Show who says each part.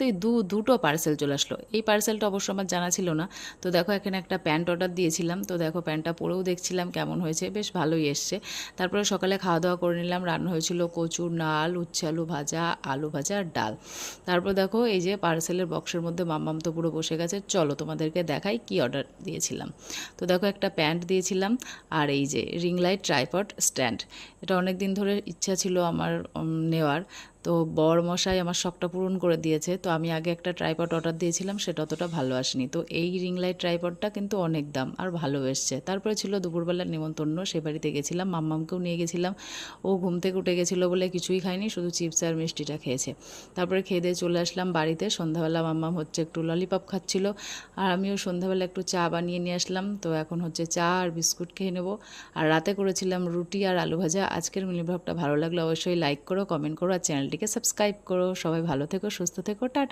Speaker 1: করতেই দুটো পার্সেল চলে আসলো। এই পার্সেলটা অবশ্য আমার জানা ছিল না। তো দেখো এখানে একটা প্যান্ট অর্ডার দিয়েছিলাম, তো দেখো প্যান্টটা পরেও দেখছিলাম কেমন হয়েছে, বেশ ভালোই এসছে। তারপরে সকালে খাওয়া দাওয়া করে নিলাম, রান্না হয়েছিল কচুর নাল, উচ্ছে আলু ভাজা, আলু ভাজা আর ডাল। তারপর দেখো এই যে পার্সেলের বক্সের মধ্যে মাম্মাম তো পুরো বসে গেছে, চলো তোমাদেরকে দেখাই কি অর্ডার দিয়েছিলাম। তো দেখো একটা প্যান্ট দিয়েছিলাম, আর এই যে রিং লাইট ট্রাইপড স্ট্যান্ড। এটা অনেক দিন ধরে ইচ্ছা ছিল আমার নেওয়ার। তো বর মশাই আমার শখটা পূরণ করে দিয়েছে। তো আমি আগে একটা ট্রাইপড অর্ডার দিয়েছিলাম, সেটা অতটা ভালো আসেনি। তো এই রিং লাইট ট্রাইপডটা কিন্তু অনেক দাম আর ভালো এসছে। তারপরে ছিল দুপুরবেলার নিমন্ত্রণ, সে বাড়িতে গেছিলাম, মাম্মামকেও নিয়ে গেছিলাম। ও ঘুম থেকে উঠে গেছিলো বলে কিছুই খায়নি, শুধু চিপস আর মিষ্টিটা খেয়েছে। তারপরে খেয়ে দিয়ে চলে আসলাম বাড়িতে। সন্ধ্যাবেলা মাম্মাম হচ্ছে একটু ললিপপ খাচ্ছিল, আর আমিও সন্ধ্যাবেলা একটু চা বানিয়ে নিয়ে আসলাম। তো এখন হচ্ছে চা আর বিস্কুট খেয়ে নেবো। আর রাতে করেছিলাম রুটি আর আলু ভাজা। আজকের মিনি ব্লগটা ভালো লাগলে অবশ্যই লাইক করো, কমেন্ট করো আর চ্যানেলটিকে সাবস্ক্রাইব করো। সবাই ভালো থেকো, সুস্থ থেকো, টাটা।